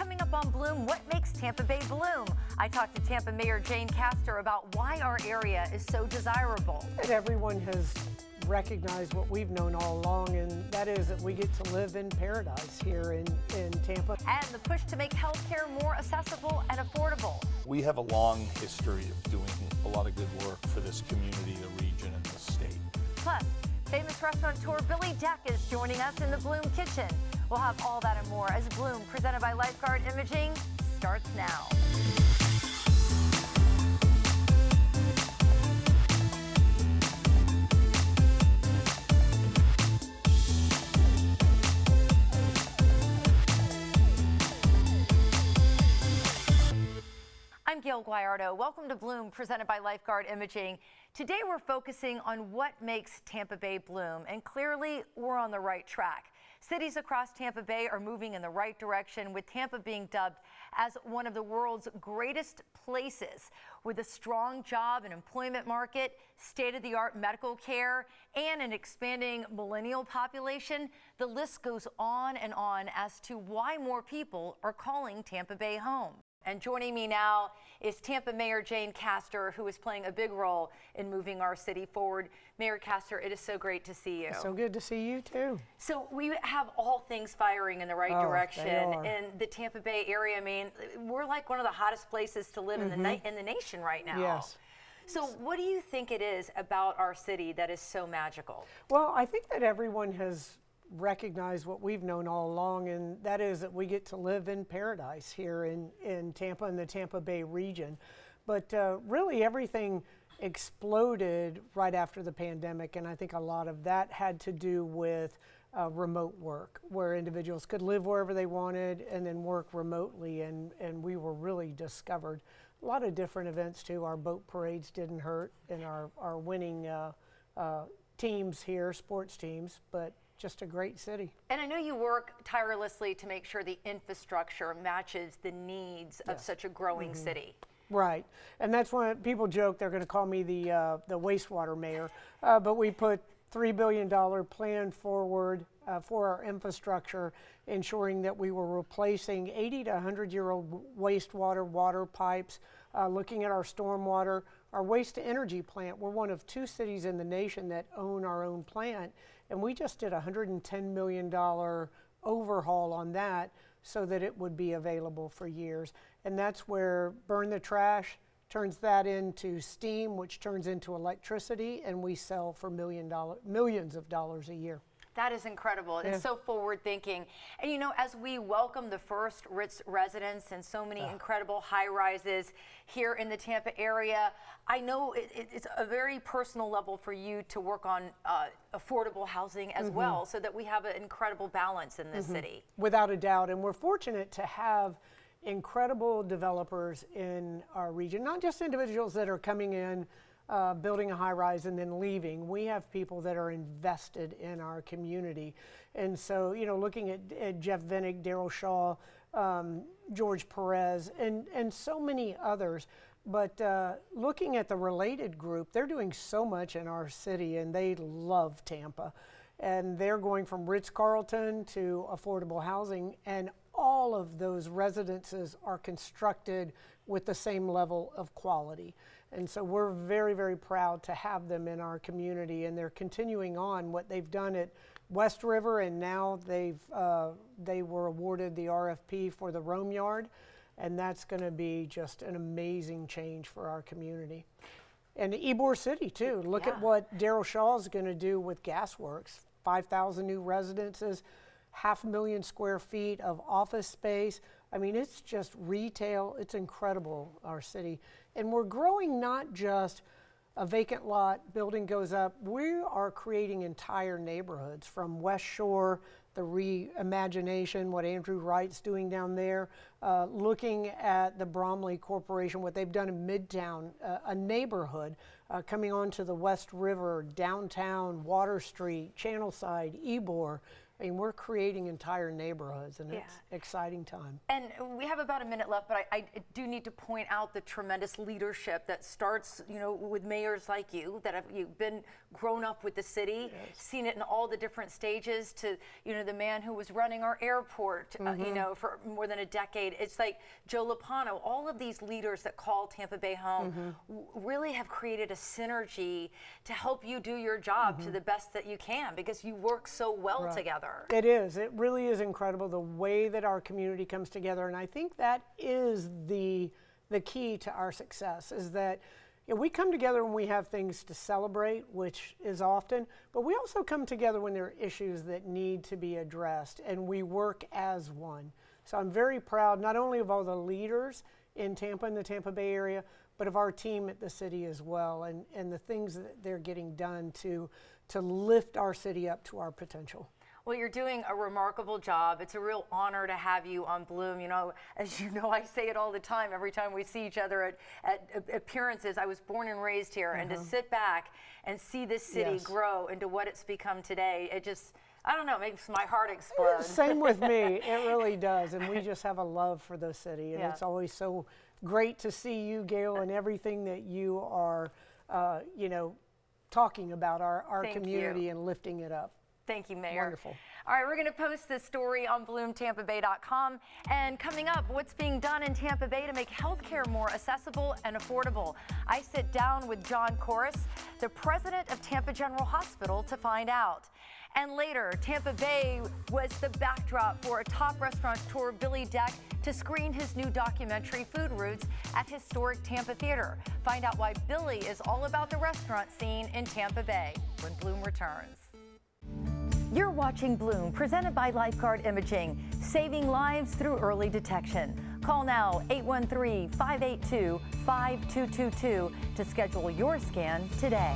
Coming up on Bloom, what makes Tampa Bay bloom? I talked to Tampa Mayor Jane Castor about why our area is so desirable. And everyone has recognized what we've known all along, and that is that we get to live in paradise here in Tampa. And the push to make healthcare more accessible and affordable. We have a long history of doing a lot of good work for this community, the region, and the state. Plus, famous restaurateur Billy Deck is joining us in the Bloom kitchen. We'll have all that and more as Bloom, presented by Lifeguard Imaging, starts now. I'm Gayle Guyardo. Welcome to Bloom, presented by Lifeguard Imaging. Today we're focusing on what makes Tampa Bay bloom, and clearly we're on the right track. Cities across Tampa Bay are moving in the right direction, with Tampa being dubbed as one of the world's greatest places, with a strong job and employment market, state-of-the-art medical care, and an expanding millennial population. The list goes on and on as to why more people are calling Tampa Bay home. And joining me now is Tampa Mayor Jane Castor, who is playing a big role in moving our city forward. Mayor Castor, it is so great to see you. So good to see you too. So we have all things firing in the right direction in the Tampa Bay area. I mean, we're like one of the hottest places to live in the nation right now. Yes. So what do you think it is about our city that is so magical? Well, I think that everyone has recognize what we've known all along, and that is that we get to live in paradise here in Tampa and the Tampa Bay region. But really everything exploded right after the pandemic, and I think a lot of that had to do with remote work, where individuals could live wherever they wanted and then work remotely, and we were really discovered. A lot of different events too. Our boat parades didn't hurt, and our winning teams here, sports teams, but just a great city. And I know you work tirelessly to make sure the infrastructure matches the needs of such a growing city. Right, and that's when people joke they're going to call me the wastewater mayor, but we put $3 billion plan forward for our infrastructure, ensuring that we were replacing 80 to 100-year-old wastewater water pipes, looking at our stormwater, our waste to energy plant. We're one of 2 cities in the nation that own our own plant, and we just did a $110 million overhaul on that so that it would be available for years. And that's where Burn the Trash turns that into steam, which turns into electricity, and we sell for millions of dollars a year. That is incredible. It's so forward thinking. And you know, as we welcome the first Ritz residents and so many incredible high rises here in the Tampa area, I know it's a very personal level for you to work on affordable housing as well, so that we have an incredible balance in this city. Without a doubt, and we're fortunate to have incredible developers in our region, not just individuals that are coming in, building a high rise and then leaving. We have people that are invested in our community. And so, you know, looking at Jeff Vinnick, Daryl Shaw, George Perez, and so many others. But looking at the Related group, they're doing so much in our city, and they love Tampa. And they're going from Ritz-Carlton to affordable housing, and all of those residences are constructed with the same level of quality. And so we're very, very proud to have them in our community, and they're continuing on what they've done at West River, and now they were awarded the RFP for the Rome Yard, and that's going to be just an amazing change for our community. And Ybor City too. Look at what Daryl Shaw is going to do with Gasworks. 5,000 new residences, 500,000 square feet of office space. I mean, it's just retail. It's incredible, our city. And we're growing not just a vacant lot, building goes up. We are creating entire neighborhoods, from West Shore, the reimagination, what Andrew Wright's doing down there, looking at the Bromley Corporation, what they've done in Midtown, a neighborhood coming onto the West River, downtown, Water Street, Channelside, Ybor. I mean, we're creating entire neighborhoods, and it's exciting time. And we have about a minute left, but I do need to point out the tremendous leadership that starts, with mayors like you that have you've been grown up with the city, seen it in all the different stages, to the man who was running our airport, for more than a decade. It's like Joe Lopano. All of these leaders that call Tampa Bay home really have created a synergy to help you do your job to the best that you can, because you work so well together. It is. It really is incredible the way that our community comes together, and I think that is the key to our success, is that we come together when we have things to celebrate, which is often, but we also come together when there are issues that need to be addressed, and we work as one. So I'm very proud not only of all the leaders in Tampa and the Tampa Bay area, but of our team at the city as well, and the things that they're getting done to lift our city up to our potential. Well, you're doing a remarkable job. It's a real honor to have you on Bloom. As you know, I say it all the time, every time we see each other at appearances. I was born and raised here, and to sit back and see this city grow into what it's become today, it just, I don't know, it makes my heart explode. Same with me, it really does, and we just have a love for the city, and it's always so great to see you, Gayle, and everything that you are, talking about our community and lifting it up. Thank you, Mayor. Wonderful. All right, we're going to post this story on BloomTampaBay.com. And coming up, what's being done in Tampa Bay to make healthcare more accessible and affordable. I sit down with John Corus, the president of Tampa General Hospital, to find out. And later, Tampa Bay was the backdrop for a top restaurateur, Billy Deck, to screen his new documentary, Food Roots, at historic Tampa Theater. Find out why Billy is all about the restaurant scene in Tampa Bay when Bloom returns. You're watching Bloom, presented by Lifeguard Imaging, saving lives through early detection. Call now 813-582-5222 to schedule your scan today.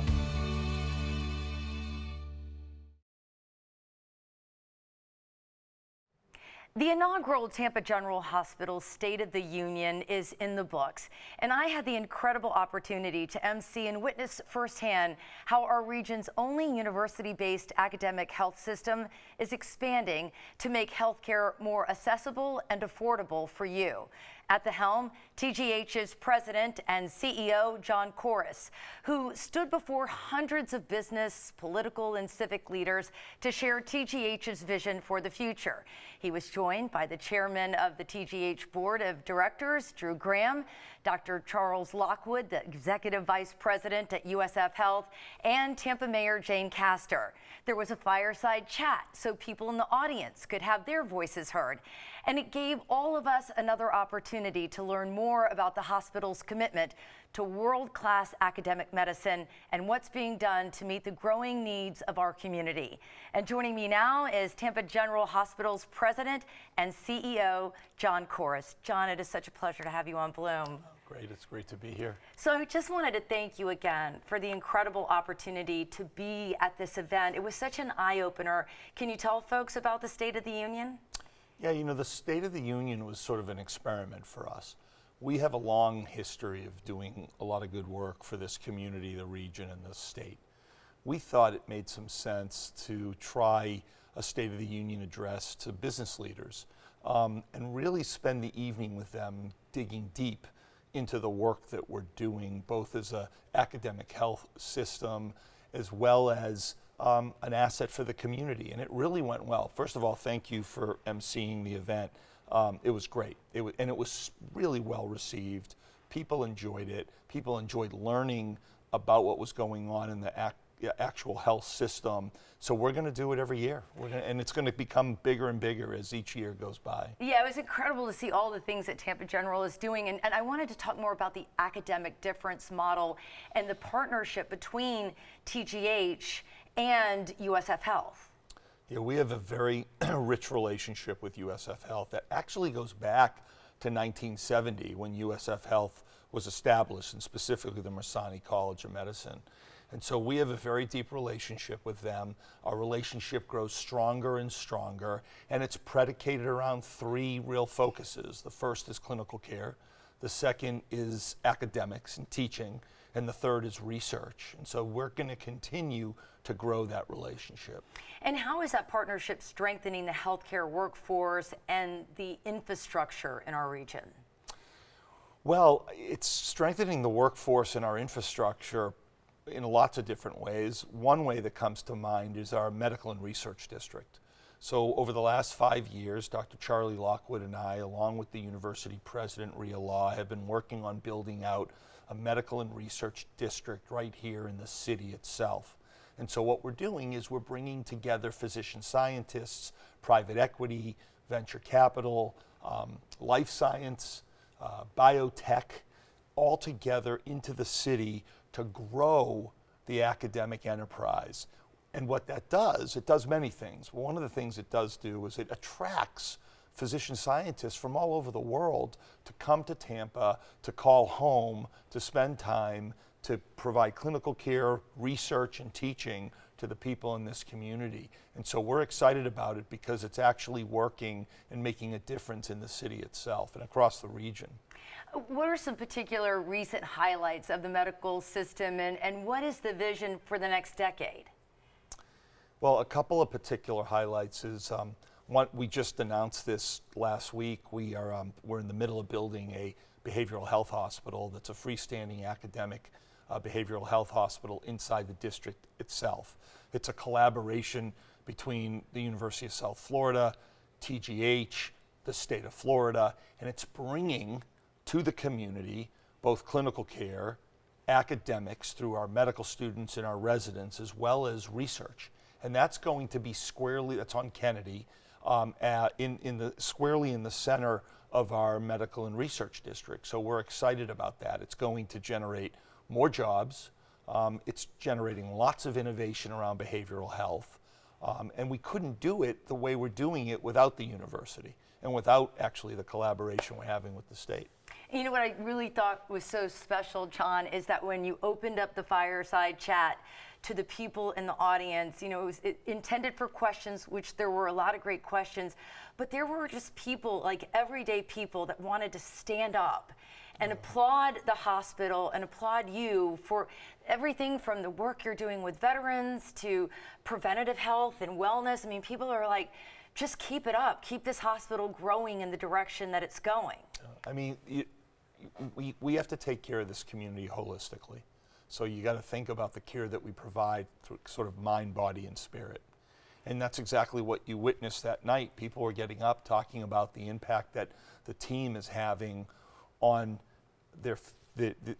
The inaugural Tampa General Hospital State of the Union is in the books, and I had the incredible opportunity to MC and witness firsthand how our region's only university-based academic health system is expanding to make healthcare more accessible and affordable for you. At the helm, TGH's president and CEO, John Corus, who stood before hundreds of business, political, and civic leaders to share TGH's vision for the future. He was joined by the chairman of the TGH Board of Directors, Drew Graham, Dr. Charles Lockwood, the executive vice president at USF Health, and Tampa Mayor Jane Castor. There was a fireside chat so people in the audience could have their voices heard. And it gave all of us another opportunity to learn more about the hospital's commitment to world-class academic medicine and what's being done to meet the growing needs of our community. And joining me now is Tampa General Hospital's president and CEO, John Corus. John, it is such a pleasure to have you on Bloom. Great, it's great to be here. So I just wanted to thank you again for the incredible opportunity to be at this event. It was such an eye-opener. Can you tell folks about the State of the Union? Yeah, the State of the Union was sort of an experiment for us. We have a long history of doing a lot of good work for this community, the region, and the state. We thought it made some sense to try a State of the Union address to business leaders and really spend the evening with them digging deep into the work that we're doing, both as an academic health system as well as an asset for the community, and it really went well. First of all, thank you for emceeing the event. It was great, and it was really well received. People enjoyed it. People enjoyed learning about what was going on in the actual health system. So we're going to do it every year, and it's going to become bigger and bigger as each year goes by. Yeah, it was incredible to see all the things that Tampa General is doing, and I wanted to talk more about the academic difference model and the partnership between TGH and USF Health. Yeah, we have a very rich relationship with USF Health that actually goes back to 1970 when USF Health was established, and specifically the Mersani College of Medicine. And so we have a very deep relationship with them. Our relationship grows stronger and stronger, and it's predicated around three real focuses. The first is clinical care. The second is academics and teaching. and the third is research. And so we're going to continue to grow that relationship. And how is that partnership strengthening the healthcare workforce and the infrastructure in our region? Well, it's strengthening the workforce and our infrastructure in lots of different ways. One way that comes to mind is our medical and research district. So over the last 5 years, Dr. Charlie Lockwood and I, along with the university president, Rhea Law, have been working on building out a medical and research district right here in the city itself. And so what we're doing is we're bringing together physician scientists, private equity, venture capital, life science, biotech, all together into the city to grow the academic enterprise. And what that does, it does many things. One of the things it does do is it attracts physician scientists from all over the world to come to Tampa, to call home, to spend time, to provide clinical care, research, and teaching to the people in this community. And so we're excited about it because it's actually working and making a difference in the city itself and across the region. What are some particular recent highlights of the medical system, and what is the vision for the next decade? Well, a couple of particular highlights is one, we just announced this last week. We're in the middle of building a behavioral health hospital that's a freestanding academic behavioral health hospital inside the district itself. It's a collaboration between the University of South Florida, TGH, the state of Florida, and it's bringing to the community both clinical care, academics through our medical students and our residents, as well as research. And that's going to be squarely, that's on Kennedy, squarely in the center of our medical and research district. So we're excited about that. It's going to generate more jobs. It's generating lots of innovation around behavioral health. And we couldn't do it the way we're doing it without the university and without actually the collaboration we're having with the state. You know what I really thought was so special, John, is that when you opened up the fireside chat to the people in the audience, you know, it was intended for questions, which there were a lot of great questions, but there were just people, like everyday people, that wanted to stand up and applaud the hospital and applaud you for everything from the work you're doing with veterans to preventative health and wellness. I mean, people are like, just keep it up, keep this hospital growing in the direction that it's going. I mean, we have to take care of this community holistically. So you got to think about the care that we provide through sort of mind, body, and spirit. And that's exactly what you witnessed that night. People were getting up talking about the impact that the team is having on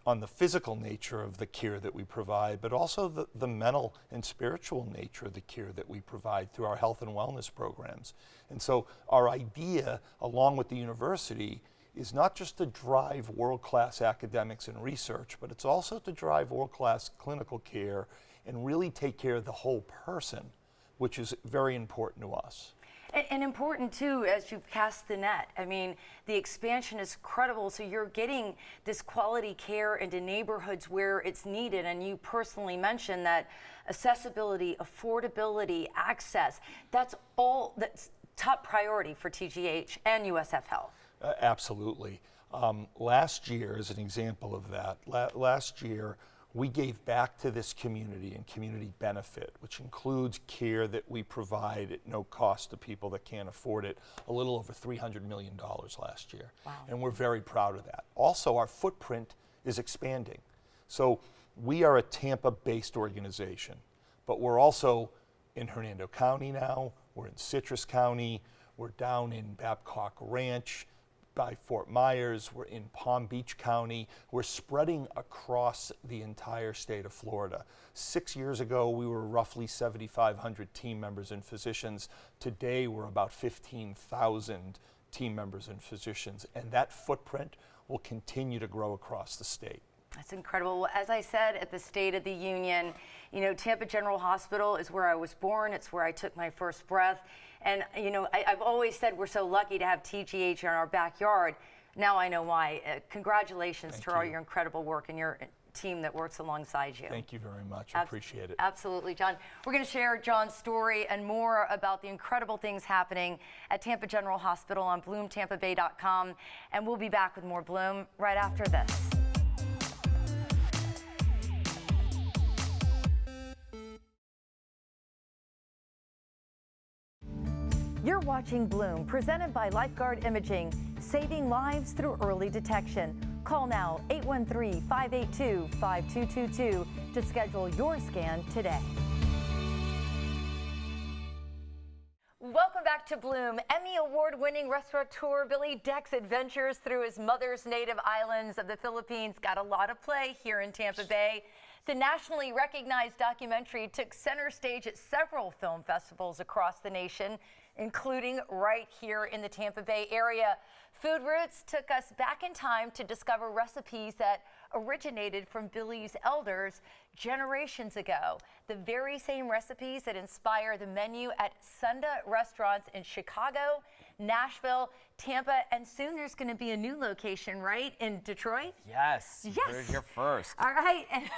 on the physical nature of the care that we provide, but also the mental and spiritual nature of the care that we provide through our health and wellness programs. And so our idea, along with the university, is not just to drive world-class academics and research, but it's also to drive world-class clinical care and really take care of the whole person, which is very important to us. And important too, as you cast the net. I mean, the expansion is credible, so you're getting this quality care into neighborhoods where it's needed. And you personally mentioned that accessibility, affordability, access, that's top priority for TGH and USF Health. Absolutely. Last year, as an example of that, last year we gave back to this community and community benefit, which includes care that we provide at no cost to people that can't afford it, a little over $300 million last year. Wow. And we're very proud of that. Also, our footprint is expanding. So we are a Tampa-based organization, but we're also in Hernando County now, we're in Citrus County, we're down in Babcock Ranch, by Fort Myers, we're in Palm Beach County. We're spreading across the entire state of Florida. 6 years ago, we were roughly 7,500 team members and physicians. Today, we're about 15,000 team members and physicians, and that footprint will continue to grow across the state. That's incredible. Well, as I said at the State of the Union, you know, Tampa General Hospital is where I was born. It's where I took my first breath. And, you know, I've always said we're so lucky to have TGH in our backyard. Now I know why. Congratulations to all your incredible work and your team that works alongside you. Thank you very much. I appreciate it. Absolutely, John. We're going to share John's story and more about the incredible things happening at Tampa General Hospital on BloomTampaBay.com. And we'll be back with more Bloom right after this. watching Bloom, presented by Lifeguard Imaging, saving lives through early detection. Call now 813-582-5222 to schedule your scan today. Welcome back to Bloom. Emmy Award-winning restaurateur Billy Deck's adventures through his mother's native islands of the Philippines got a lot of play here in Tampa Bay. The nationally recognized documentary took center stage at several film festivals across the nation, including right here in the Tampa Bay area. Food Roots took us back in time to discover recipes that originated from Billy's elders generations ago. The very same recipes that inspire the menu at Sunda restaurants in Chicago, Nashville, Tampa, and soon there's going to be a new location, right, in Detroit? Yes. Yes. You're here first. All right, and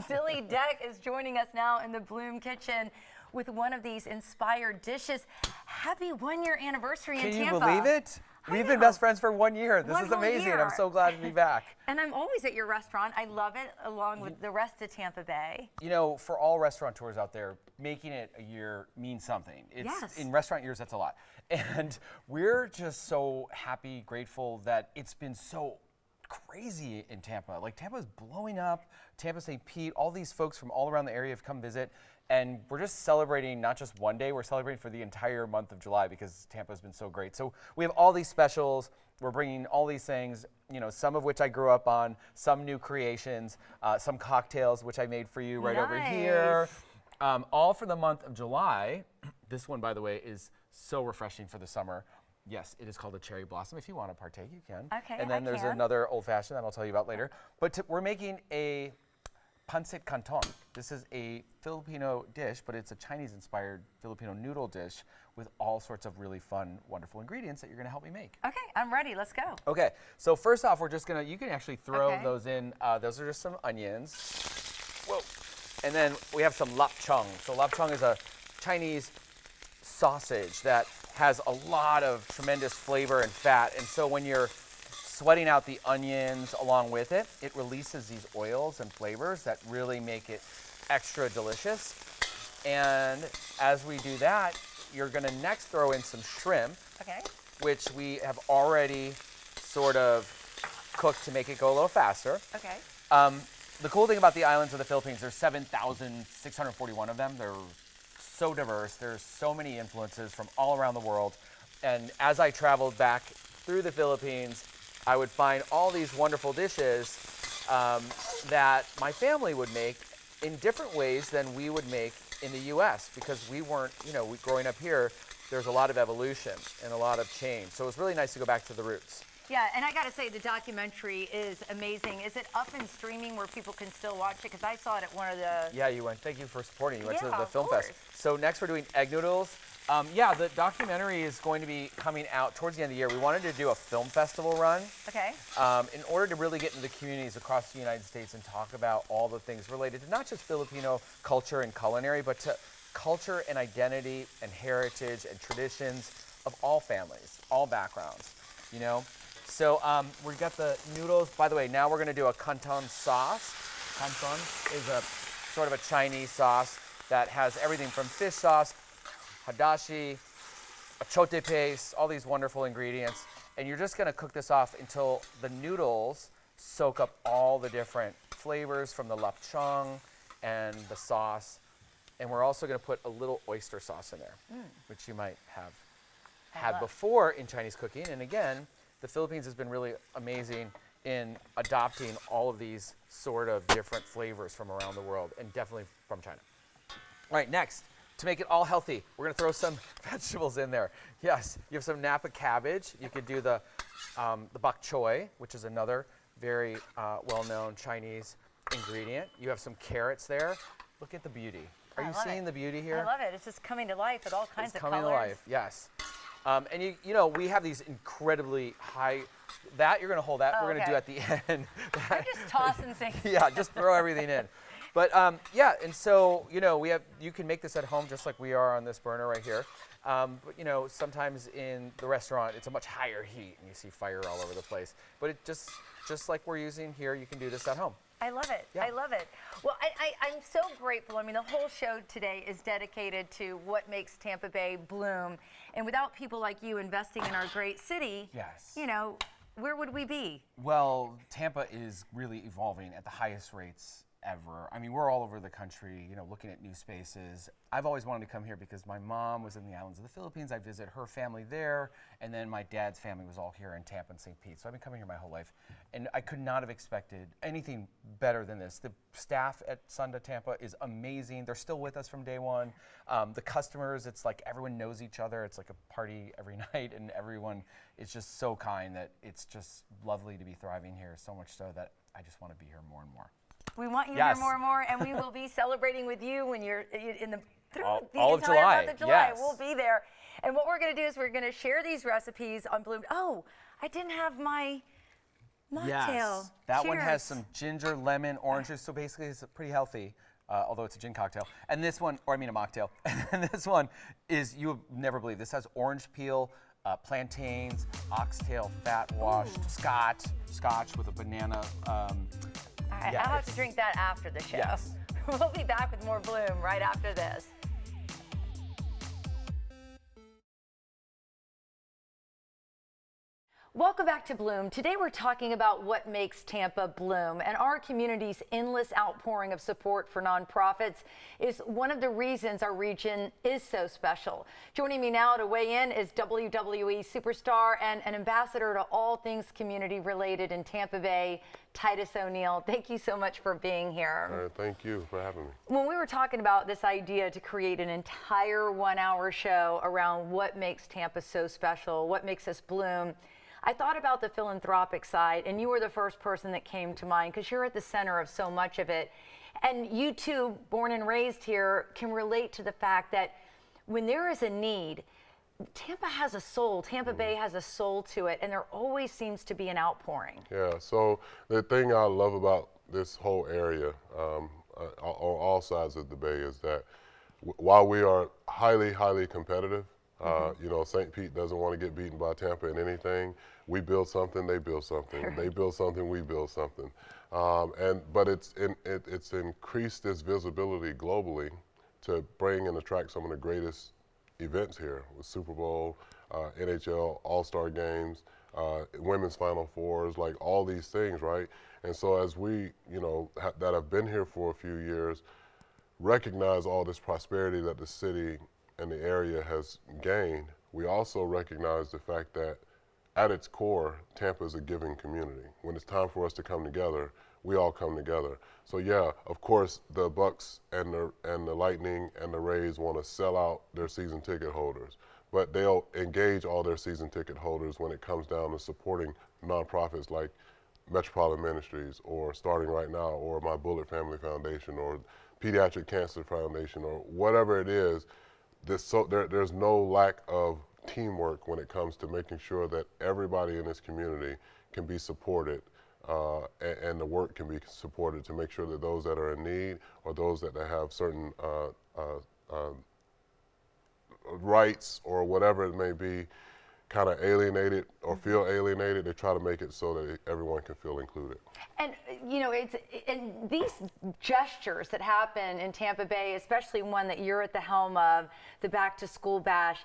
Billy Deck is joining us now in the Bloom Kitchen with one of these inspired dishes. Happy 1-year anniversary in Can you Tampa. believe it? We've been best friends for 1 year. This One is whole amazing. year. I'm so glad to be back. And I'm always at your restaurant. I love it, along with the rest of Tampa Bay. You know, for all restaurateurs out there, making it a year means something. Yes. In restaurant years, that's a lot. And we're just so happy, grateful that it's been so crazy in Tampa. Like, Tampa's blowing up. Tampa, St. Pete, all these folks from all around the area have come visit. And we're just celebrating not just one day, we're celebrating for the entire month of July because Tampa's been so great. So we have all these specials. We're bringing all these things, you know, some of which I grew up on, some new creations, some cocktails, which I made for you right over here. All for the month of July. This one, by the way, is so refreshing for the summer. Yes, it is called a cherry blossom. If you want to partake, you can. Okay, and then I there's can. another old fashioned that I'll tell you about later. But we're making a pancit canton. This is a Filipino dish, but it's a Chinese-inspired Filipino noodle dish with all sorts of really fun, wonderful ingredients that you're going to help me make. Okay, I'm ready. Let's go. Okay, so first off, we're just going to, you can actually throw Okay. those in. Those are just some onions. Whoa. And then we have some lapchung. So lapchung is a Chinese sausage that has a lot of tremendous flavor and fat. And so when you're sweating out the onions along with it, it releases these oils and flavors that really make it extra delicious. And as we do that, you're gonna next throw in some shrimp, Okay. which we have already sort of cooked to make it go a little faster. Okay. The cool thing about the islands of the Philippines, there's 7,641 of them. They're so diverse. There's so many influences from all around the world. And as I traveled back through the Philippines, I would find all these wonderful dishes that my family would make in different ways than we would make in the U.S. because we weren't, you know, growing up here, there's a lot of evolution and a lot of change. So it was really nice to go back to the roots. Yeah, and I got to say, the documentary is amazing. Is it up and streaming where people can still watch it? Because I saw it at one of the... Yeah, you went. Thank you for supporting. You went to Yeah, the of Film course. Fest. So next we're doing egg noodles. Yeah, the documentary is going to be coming out towards the end of the year. We wanted to do a film festival run Okay. in order to really get into the communities across the United States and talk about all the things related to not just Filipino culture and culinary, but to culture and identity and heritage and traditions of all families, all backgrounds, you know? So we've got the noodles. By the way, now we're going to do a canton sauce. Canton is a sort of a Chinese sauce that has everything from fish sauce, hadashi, achote paste, all these wonderful ingredients. And you're just going to cook this off until the noodles soak up all the different flavors from the lapchung and the sauce. And we're also going to put a little oyster sauce in there, which you might have had love. before in Chinese cooking. And again, the Philippines has been really amazing in adopting all of these sort of different flavors from around the world, and definitely from China. All right, next, to make it all healthy, we're gonna throw some vegetables in there. Yes, you have some Napa cabbage. You could do the bok choy, which is another very well-known Chinese ingredient. You have some carrots there. Look at the beauty. Are I you love seeing it. the beauty here? I love it. It's just coming to life with all kinds It's of coming colors. to life, yes. And you know, we have these incredibly high, that you're gonna hold that, Oh, we're gonna do okay. at the end. I'm just tossing things. Yeah, just throw everything in. But yeah, and so, you know, you can make this at home just like we are on this burner right here. But you know, sometimes in the restaurant, it's a much higher heat and you see fire all over the place. But it just like we're using here, you can do this at home. I love it. Yeah. I love it. Well, I'm so grateful. I mean, the whole show today is dedicated to what makes Tampa Bay bloom. And without people like you investing in our great city, Yes. you know, where would we be? Well, Tampa is really evolving at the highest rates ever. I mean, we're all over the country, you know, looking at new spaces. I've always wanted to come here because my mom was in the islands of the Philippines. I visit her family there, and then my dad's family was all here in Tampa and St. Pete. So I've been coming here my whole life, and I could not have expected anything better than this. The staff at Sunda Tampa is amazing. They're still with us from day one. The customers, it's like everyone knows each other. It's like a party every night, and everyone is just so kind that it's just lovely to be thriving here, so much so that I just want to be here more and more. We want you Yes. here more and more, and we will be celebrating with you when you're in the All of entire July, month of July. yes. We'll be there. And what we're going to do is we're going to share these recipes on Bloom. Oh, I didn't have my mocktail. Yes, that one has Cheers. some ginger, lemon, orange juice, so basically it's pretty healthy, although it's a gin cocktail. And this one, or I mean a mocktail, and this one is, you would never believe, this has orange peel, plantains, oxtail, fat washed, scotch with a banana. All right, yeah, I'll have to it's- drink that after the show. Yes. We'll be back with more Bloom right after this. Welcome back to Bloom. Today we're talking about what makes Tampa bloom, and our community's endless outpouring of support for nonprofits is one of the reasons our region is so special. Joining me now to weigh in is WWE superstar and an ambassador to all things community related in Tampa Bay, Titus O'Neil. Thank you so much for being here. Thank you for having me. When we were talking about this idea to create an entire 1 hour show around what makes Tampa so special, what makes us bloom, I thought about the philanthropic side, and you were the first person that came to mind because you're at the center of so much of it. And you too, born and raised here, can relate to the fact that when there is a need, Tampa has a soul, Tampa Bay has a soul to it, and there always seems to be an outpouring. Yeah, so the thing I love about this whole area on all sides of the Bay is that while we are highly, highly competitive, you know, St. Pete doesn't want to get beaten by Tampa in anything. We build something, they build something. They build something, we build something. But it's increased its visibility globally to bring and attract some of the greatest events here with Super Bowl, NHL, All-Star games, women's Final Fours, like all these things, right? And so as we, you know, that have been here for a few years, recognize all this prosperity that the city and the area has gained, we also recognize the fact that at its core, Tampa is a giving community. When it's time for us to come together, we all come together. So yeah, of course, the Bucks and the Lightning and the Rays want to sell out their season ticket holders, but they'll engage all their season ticket holders when it comes down to supporting nonprofits like Metropolitan Ministries, or Starting Right Now, or my Bullet Family Foundation, or Pediatric Cancer Foundation, or whatever it is. There's no lack of teamwork when it comes to making sure that everybody in this community can be supported, and the work can be supported to make sure that those that are in need, or those that have certain rights or whatever it may be, kind of alienated or feel alienated, they try to make it so that everyone can feel included. And you know, and these gestures that happen in Tampa Bay, especially one that you're at the helm of, the Back to School Bash,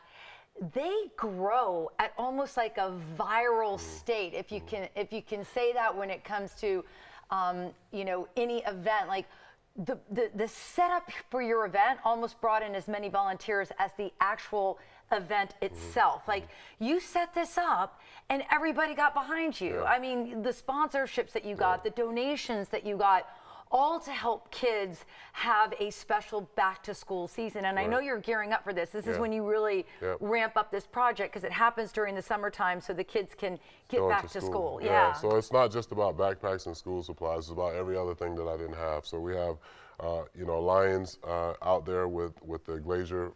they grow at almost like a viral state, if you can say that, when it comes to you know, any event. Like the setup for your event almost brought in as many volunteers as the actual event itself. Like, you set this up and everybody got behind you. I mean, the sponsorships that you got, the donations that you got, all to help kids have a special back to school season. And I know you're gearing up for this. This is when you really ramp up this project, because it happens during the summertime so the kids can get Going back to school. Yeah, so it's not just about backpacks and school supplies, it's about every other thing that I didn't have. So we have, you know, Lions out there with the Glacier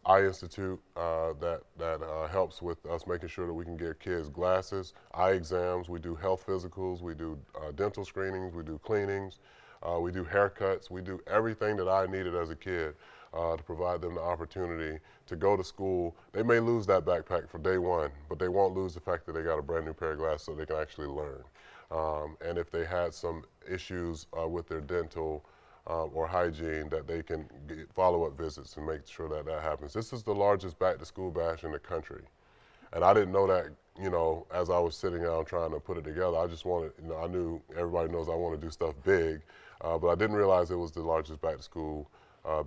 Eye Institute that helps with us making sure that we can get kids glasses, eye exams. We do health physicals, we do dental screenings, we do cleanings, we do haircuts, we do everything that I needed as a kid to provide them the opportunity to go to school. They may lose that backpack for day one, but they won't lose the fact that they got a brand new pair of glasses so they can actually learn. And if they had some issues with their dental or hygiene, that they can get follow-up visits and make sure that that happens. This is the largest back-to-school bash in the country. And I didn't know that, you know, as I was sitting down trying to put it together. I just wanted, you know, I knew everybody knows I want to do stuff big, but I didn't realize it was the largest back-to-school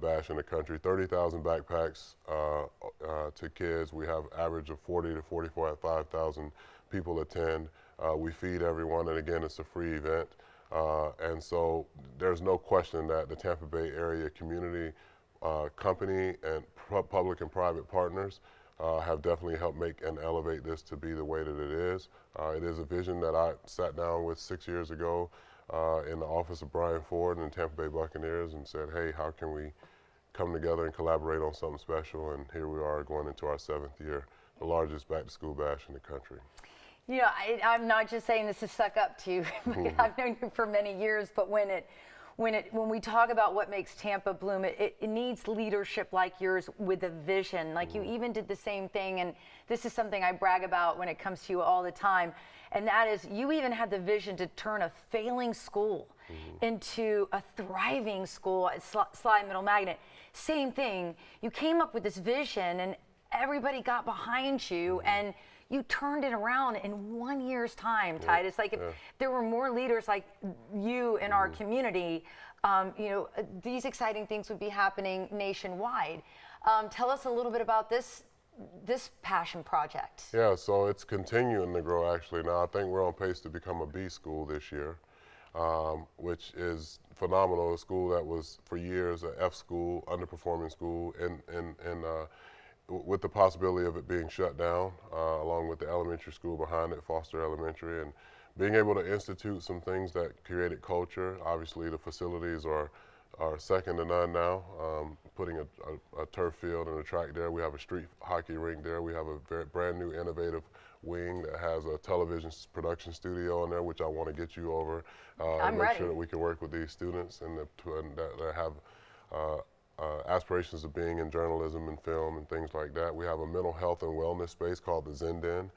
bash in the country. 30,000 backpacks to kids. We have average of 40 to 45,000 people attend. We feed everyone, and again, it's a free event. And so there's no question that the Tampa Bay area community company and public and private partners have definitely helped make and elevate this to be the way that it is. It is a vision that I sat down with 6 years ago in the office of Brian Ford and the Tampa Bay Buccaneers and said, hey, how can we come together and collaborate on something special? And here we are going into our 7th year, the largest back-to-school bash in the country. You know, I'm not just saying this to suck up to you. I've known you for many years, but when we talk about what makes Tampa bloom, it needs leadership like yours with a vision. Like you even did the same thing, and this is something I brag about when it comes to you all the time, and that is you even had the vision to turn a failing school into a thriving school at Slide Middle Magnet. Same thing. You came up with this vision, and everybody got behind you, and you turned it around in 1 year's time, Titus. Like if there were more leaders like you in our community, you know, these exciting things would be happening nationwide. Tell us a little bit about this passion project. Yeah, so it's continuing to grow actually. Now I think we're on pace to become a B school this year, which is phenomenal. A school that was for years an F school, underperforming school, and with the possibility of it being shut down, along with the elementary school behind it, Foster Elementary, and being able to institute some things that created culture. Obviously, the facilities are second to none now. Putting a turf field and a track there. We have a street hockey rink there. We have a brand new innovative wing that has a television production studio in there, which I want to get you over. I'm make ready. sure that we can work with these students and that have aspirations of being in journalism and film and things like that. We have a mental health and wellness space called the Zen Den.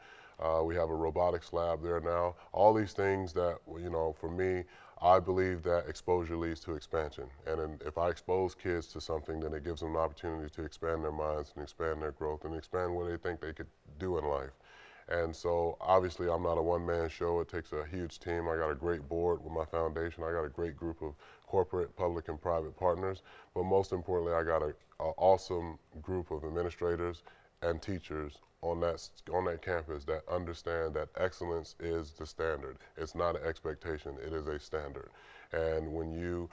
We have a robotics lab there now. All these things that, you know, for me, I believe that exposure leads to expansion. And if I expose kids to something, then it gives them an opportunity to expand their minds and expand their growth and expand what they think they could do in life. And so obviously I'm not a one-man show. It takes a huge team. I got a great board with my foundation. I got a great group of corporate, public, and private partners. But most importantly, I got an awesome group of administrators and teachers on that campus that understand that excellence is the standard. It's not an expectation, it is a standard. And when you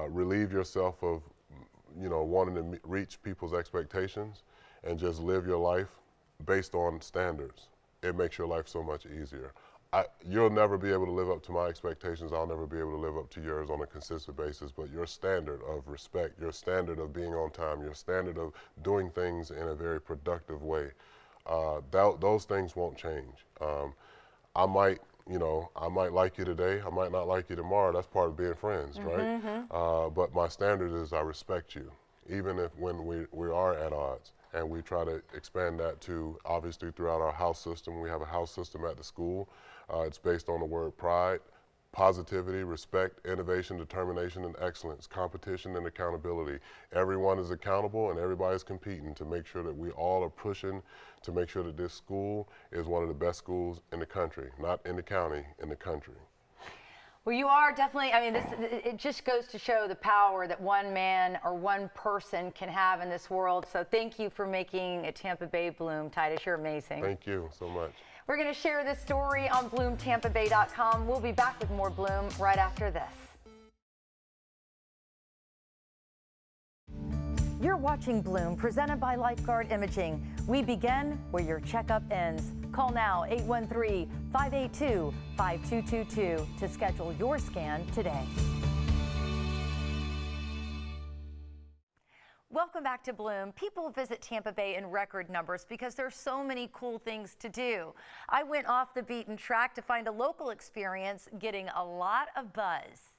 relieve yourself of, you know, wanting to reach people's expectations and just live your life based on standards, it makes your life so much easier. You'll never be able to live up to my expectations. I'll never be able to live up to yours on a consistent basis, but your standard of respect, your standard of being on time, your standard of doing things in a very productive way, those things won't change. I might like you today, I might not like you tomorrow. That's part of being friends, right? But my standard is I respect you, even if when we are at odds. And we try to expand that to, obviously, throughout our house system. We have a house system at the school. It's based on the word pride, positivity, respect, innovation, determination, and excellence, competition, and accountability. Everyone is accountable and everybody's competing to make sure that we all are pushing to make sure that this school is one of the best schools in the country, not in the county, in the country. Well, you are definitely, I mean, it just goes to show the power that one man or one person can have in this world. So thank you for making Tampa Bay bloom, Titus. You're amazing. Thank you so much. We're going to share this story on bloomtampabay.com. We'll be back with more Bloom right after this. You're watching Bloom, presented by Lifeguard Imaging. We begin where your checkup ends. Call now, 813-582-5222 to schedule your scan today. Welcome back to Bloom. People visit Tampa Bay in record numbers because there's so many cool things to do. I went off the beaten track to find a local experience getting a lot of buzz.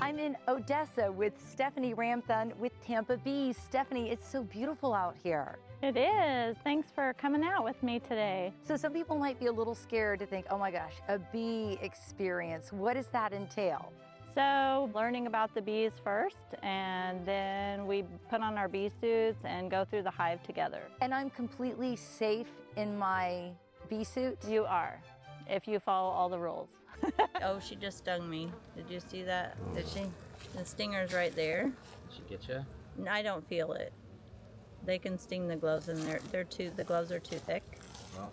I'm in Odessa with Stephanie Ramthun with Tampa Bees. Stephanie, it's so beautiful out here. It is. Thanks for coming out with me today. So some people might be a little scared to think, oh my gosh, a bee experience. What does that entail? So learning about the bees first, and then we put on our bee suits and go through the hive together. And I'm completely safe in my bee suit? You are, if you follow all the rules. Oh, she just stung me. Did you see that? Did she? The stinger's right there. Did she get you? I don't feel it. They can sting the gloves, and the gloves are too thick, Well,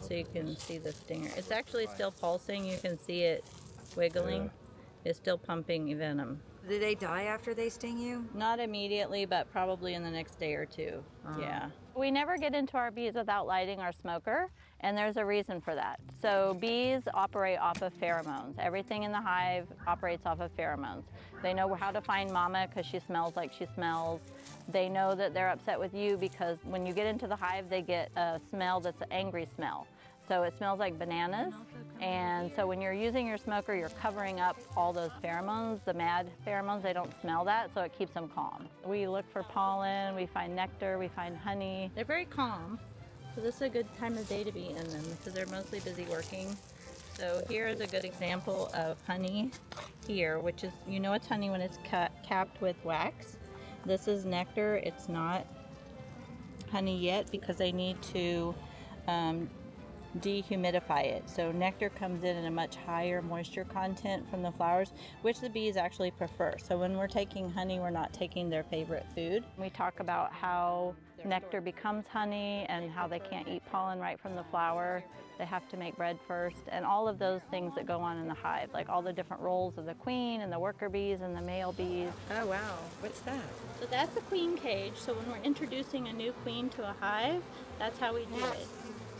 so you can see the stinger. It's actually still pulsing. You can see it wiggling. It's still pumping venom. Do they die after they sting you? Not immediately, but probably in the next day or two. Yeah. We never get into our bees without lighting our smoker, and there's a reason for that. So bees operate off of pheromones. Everything in the hive operates off of pheromones. They know how to find mama because she smells like she smells. They know that they're upset with you because when you get into the hive, they get a smell that's an angry smell. So it smells like bananas. And so when you're using your smoker, you're covering up all those pheromones, the mad pheromones. They don't smell that, so it keeps them calm. We look for pollen, we find nectar, we find honey. They're very calm, so this is a good time of day to be in them because they're mostly busy working. So here is a good example of honey here, which is, you know it's honey when it's capped with wax. This is nectar. It's not honey yet because they need to dehumidify it. So nectar comes in a much higher moisture content from the flowers, which the bees actually prefer. So when we're taking honey, we're not taking their favorite food. We talk about how nectar becomes honey and how they can't eat pollen right from the flower. They have to make bread first, and all of those things that go on in the hive, like all the different roles of the queen and the worker bees and the male bees. Oh wow, what's that? So that's the queen cage. So when we're introducing a new queen to a hive, that's how we do it.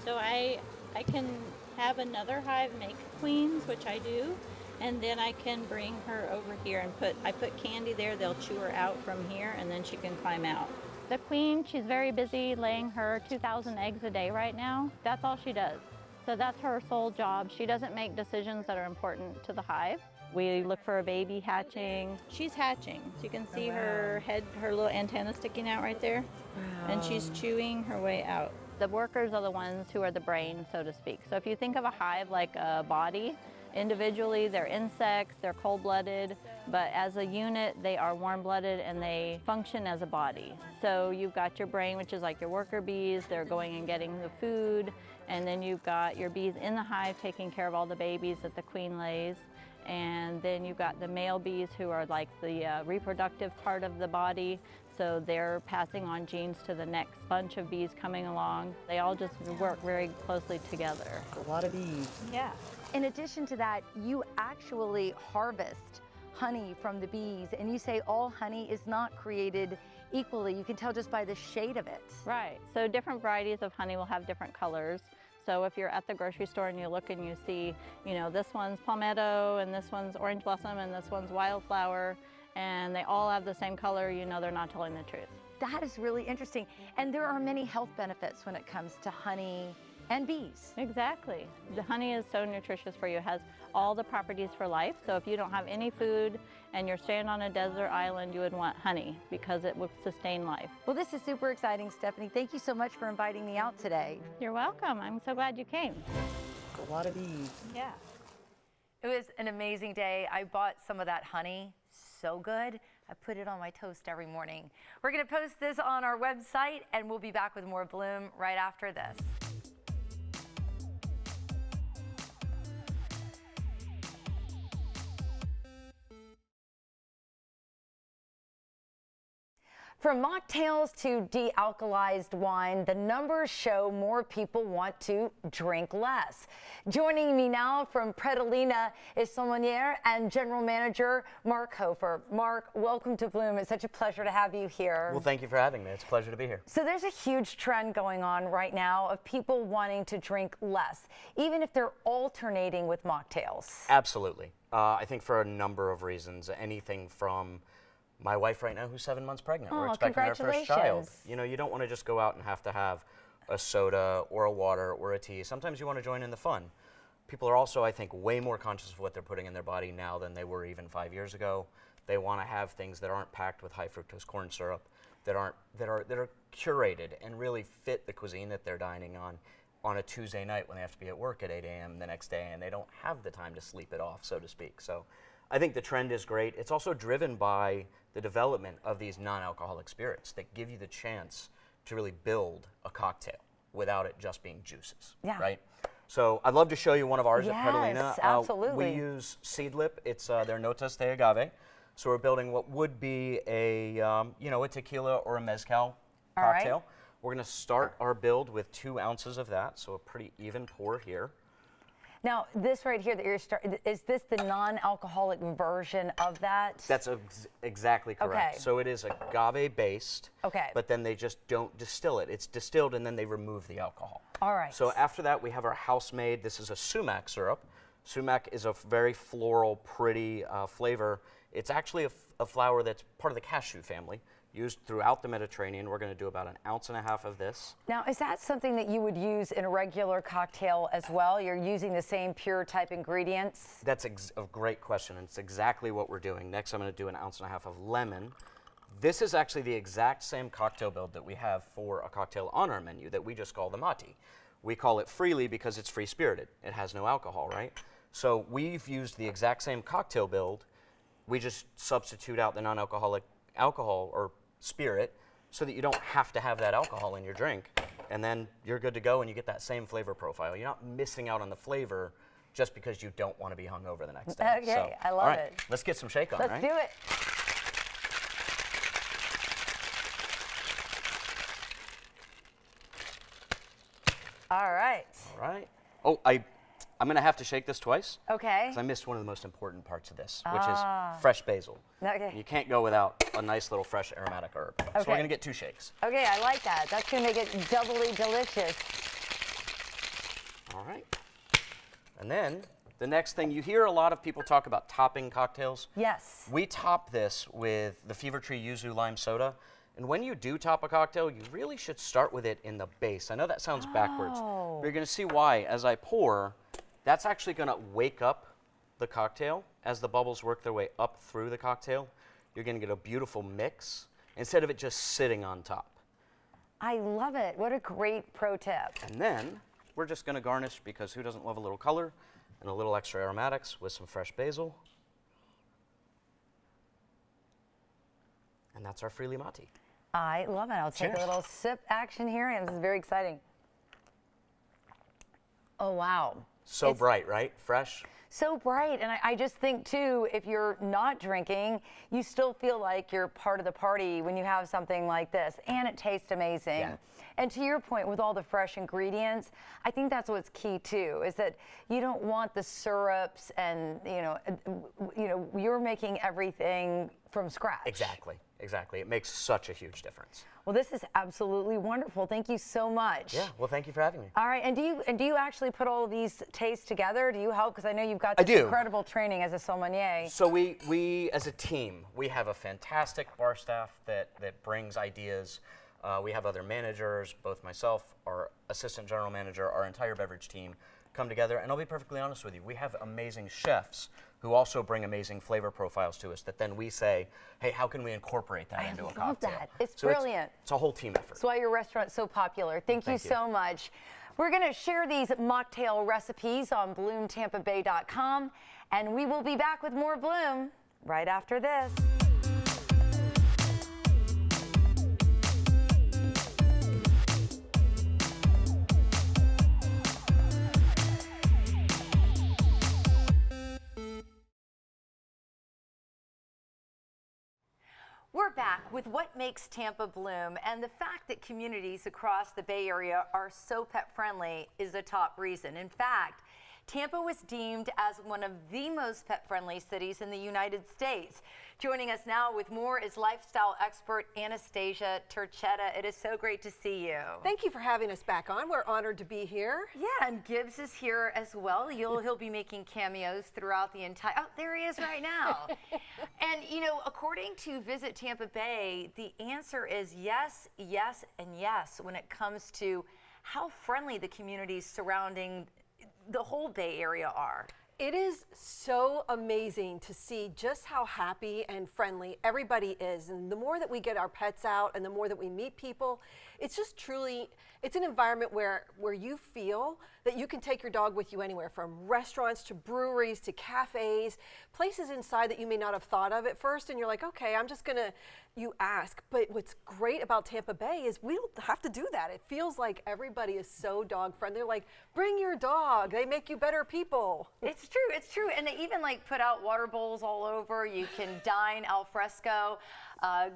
So I can have another hive make queens, which I do, and then I can bring her over here and I put candy there. They'll chew her out from here, and then she can climb out. The queen, she's very busy laying her 2,000 eggs a day right now. That's all she does. So that's her sole job. She doesn't make decisions that are important to the hive. We look for a baby hatching. She's hatching. So you can see her head, her little antenna sticking out right there. And she's chewing her way out. The workers are the ones who are the brain, so to speak. So if you think of a hive like a body, individually they're insects, they're cold-blooded, but as a unit they are warm-blooded and they function as a body. So you've got your brain, which is like your worker bees, they're going and getting the food, and then you've got your bees in the hive taking care of all the babies that the queen lays. And then you've got the male bees who are like the reproductive part of the body. So they're passing on genes to the next bunch of bees coming along. They all just work very closely together. A lot of bees. Yeah. In addition to that, you actually harvest honey from the bees, and you say all honey is not created equally. You can tell just by the shade of it. Right. So different varieties of honey will have different colors. So if you're at the grocery store and you look and you see, you know, this one's palmetto and this one's orange blossom and this one's wildflower, and they all have the same color, you know they're not telling the truth. That is really interesting. And there are many health benefits when it comes to honey and bees. Exactly. The honey is so nutritious for you. It has all the properties for life. So if you don't have any food and you're staying on a desert island, you would want honey because it will sustain life. Well, this is super exciting, Stephanie. Thank you so much for inviting me out today. You're welcome. I'm so glad you came. A lot of bees. Yeah. It was an amazing day. I bought some of that honey. So good. I put it on my toast every morning. We're going to post this on our website, and we'll be back with more Bloom right after this. From mocktails to de-alkalized wine, the numbers show more people want to drink less. Joining me now from Predolina is sommelier and general manager Mark Hofer. Mark, welcome to Bloom. It's such a pleasure to have you here. Well, thank you for having me. It's a pleasure to be here. So there's a huge trend going on right now of people wanting to drink less, even if they're alternating with mocktails. Absolutely. I think for a number of reasons. Anything from my wife right now who's 7 months pregnant. We're expecting our first child. You know, you don't want to just go out and have a soda or a water or a tea. Sometimes you want to join in the fun. People are also, I think, way more conscious of what they're putting in their body now than they were even 5 years ago. They want to have things that aren't packed with high fructose corn syrup, that are curated and really fit the cuisine that they're dining on a Tuesday night when they have to be at work at 8 a.m. the next day and they don't have the time to sleep it off, so to speak. So I think the trend is great. It's also driven by the development of these non-alcoholic spirits that give you the chance to really build a cocktail without it just being juices, right? So I'd love to show you one of ours at Petalina. Yes, absolutely. We use Seedlip. It's their Notas de Agave. So we're building what would be a, a tequila or a mezcal cocktail. Right. We're going to start our build with 2 ounces of that, so a pretty even pour here. Now, this right here that you're starting, is this the non-alcoholic version of that? That's exactly correct. Okay. So it is agave-based, Okay. but then they just don't distill it. It's distilled and then they remove the alcohol. All right. So after that, we have our house-made, this is a sumac syrup. Sumac is a very floral, pretty flavor. It's actually a flower that's part of the cashew family, used throughout the Mediterranean. We're going to do about 1.5 ounces of this. Now, is that something that you would use in a regular cocktail as well? You're using the same pure type ingredients? That's a great question, and it's exactly what we're doing. Next, I'm going to do 1.5 ounces of lemon. This is actually the exact same cocktail build that we have for a cocktail on our menu that we just call the Mati. We call it freely because it's free-spirited. It has no alcohol, right? So we've used the exact same cocktail build. We just substitute out the non-alcoholic alcohol or spirit so that you don't have to have that alcohol in your drink, and then you're good to go and you get that same flavor profile. You're not missing out on the flavor just because you don't want to be hungover the next day. Okay, So, I love all right, it. Let's get some shake on, Let's right? do it. All right. All right. Oh, I'm going to have to shake this twice. Okay. Because I missed one of the most important parts of this, which is fresh basil. Okay. You can't go without a nice little fresh aromatic herb. So we're Okay. going to get 2 shakes. Okay, I like that. That's going to make it doubly delicious. All right. And then the next thing, you hear a lot of people talk about topping cocktails. Yes. We top this with the Fever Tree Yuzu Lime Soda. And when you do top a cocktail, you really should start with it in the base. I know that sounds backwards, but you're going to see why. As I pour, that's actually going to wake up the cocktail. As the bubbles work their way up through the cocktail, you're going to get a beautiful mix instead of it just sitting on top. I love it. What a great pro tip. And then we're just going to garnish, because who doesn't love a little color and a little extra aromatics, with some fresh basil. And that's our Freely Mati. I love it. I'll take Cheers. a little sip action here, and this is very exciting. Oh, wow. So It's bright, right? Fresh. so bright. And I just think, too, if you're not drinking, you still feel like you're part of the party when you have something like this. And it tastes amazing. Yeah. And to your point, with all the fresh ingredients, I think that's what's key, too, is that you don't want the syrups and, you're making everything from scratch. Exactly. Exactly. It makes such a huge difference. Well, this is absolutely wonderful. Thank you so much. Yeah. Well, thank you for having me. All right, and do you actually put all of these tastes together? Do you help? Because I know you've got I this do. incredible training as a sommelier. So we as a team, we have a fantastic bar staff that brings ideas. We have other managers, both myself, our assistant general manager, our entire beverage team come together. And I'll be perfectly honest with you, we have amazing chefs who also bring amazing flavor profiles to us that then we say, hey, how can we incorporate that into a cocktail? I love that. It's So brilliant. It's a whole team effort. That's why your restaurant's so popular. Thank you so much. We're going to share these mocktail recipes on bloomtampabay.com, and we will be back with more Bloom right after this. We're back with what makes Tampa bloom, and the fact that communities across the Bay Area are so pet friendly is a top reason. In fact, Tampa was deemed as one of the most pet-friendly cities in the United States. Joining us now with more is lifestyle expert Anastasia Turchetta. It is so great to see you. Thank you for having us back on. We're honored to be here. Yeah, and Gibbs is here as well. He'll be making cameos throughout the entire. Oh, there he is right now. And according to Visit Tampa Bay, the answer is yes, yes, and yes when it comes to how friendly the communities surrounding the whole Bay Area are. It is so amazing to see just how happy and friendly everybody is. And the more that we get our pets out and the more that we meet people, it's just truly, it's an environment where you feel that you can take your dog with you anywhere, from restaurants to breweries to cafes, places inside that you may not have thought of at first. And you're like, okay, I'm just gonna, you ask. But what's great about Tampa Bay is we don't have to do that. It feels like everybody is so dog friendly. They're like, bring your dog. They make you better people. It's true, it's true. And they even like put out water bowls all over. You can dine al fresco.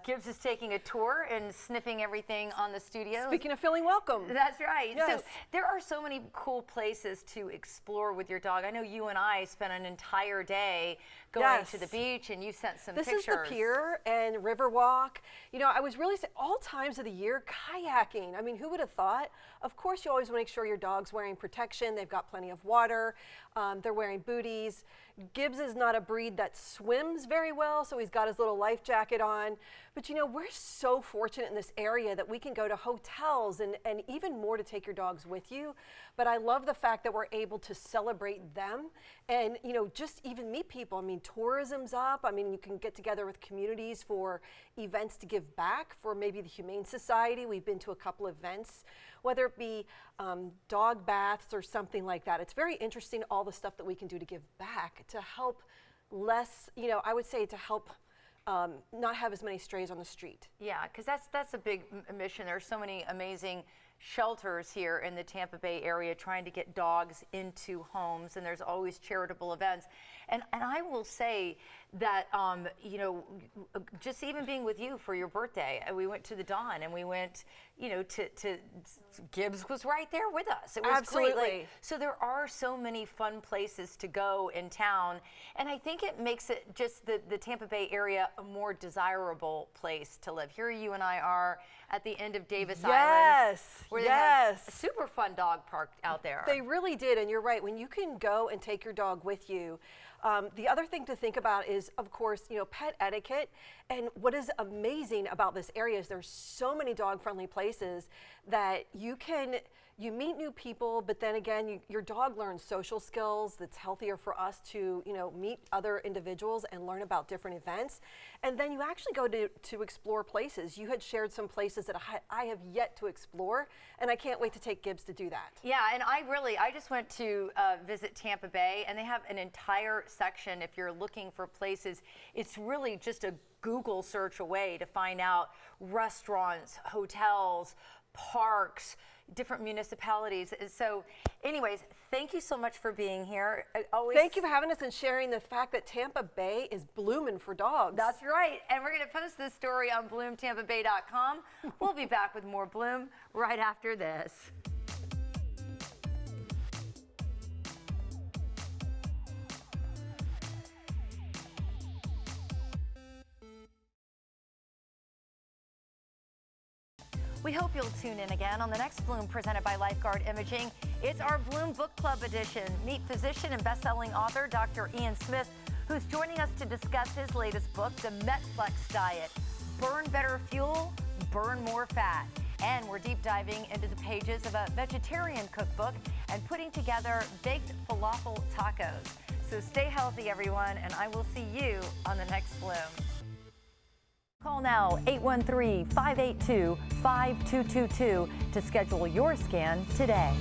Gibbs is taking a tour and sniffing everything on the studio. Speaking of feeling welcome. That's right. Yes. So there are so many cool places to explore with your dog. I know you and I spent an entire day going to the beach, and you sent some pictures. This is the pier and river walk. You know, I was really saying all times of the year, kayaking. I mean, who would have thought? Of course, you always want to make sure your dog's wearing protection. They've got plenty of water. They're wearing booties. Gibbs is not a breed that swims very well, so he's got his little life jacket on. But you know, we're so fortunate in this area that we can go to hotels and even more to take your dogs with you. But I love the fact that we're able to celebrate them and, you know, just even meet people. I mean, tourism's up. I mean, you can get together with communities for events to give back for maybe the Humane Society. We've been to a couple events, whether it be dog baths or something like that. It's very interesting, all the stuff that we can do to give back to help less, you know, I would say to help not have as many strays on the street. Yeah, because that's a big mission. There's so many amazing shelters here in the Tampa Bay area trying to get dogs into homes, and there's always charitable events. And I will say that, you know, just even being with you for your birthday, we went to the Dawn, and we went, you know, to Gibbs was right there with us. It was Absolutely. great. Like, so there are so many fun places to go in town, and I think it makes it just the Tampa Bay area a more desirable place to live. Here you and I are at the end of Davis Island, where they have a super fun dog park out there. They really did, and you're right. When you can go and take your dog with you, the other thing to think about is, of course, you know, pet etiquette. And what is amazing about this area is there's so many dog-friendly places that you meet new people, but then again, your dog learns social skills. That's healthier for us to, you know, meet other individuals and learn about different events. And then you actually go to explore places. You had shared some places that I have yet to explore, and I can't wait to take Gibbs to do that. Yeah, and I just went to visit Tampa Bay, and they have an entire section. If you're looking for places, it's really just a Google search away to find out restaurants, hotels, parks, different municipalities. So anyways, thank you so much for being here. Thank you for having us and sharing the fact that Tampa Bay is blooming for dogs. That's right. And we're going to post this story on bloomtampabay.com. We'll be back with more Bloom right after this. We hope you'll tune in again on the next Bloom presented by Lifeguard Imaging. It's our Bloom Book Club edition. Meet physician and best-selling author Dr. Ian Smith, who's joining us to discuss his latest book, The Metflex Diet. Burn better fuel, burn more fat. And we're deep diving into the pages of a vegetarian cookbook and putting together baked falafel tacos. So stay healthy, everyone, and I will see you on the next Bloom. Call now 813-582-5222 to schedule your scan today.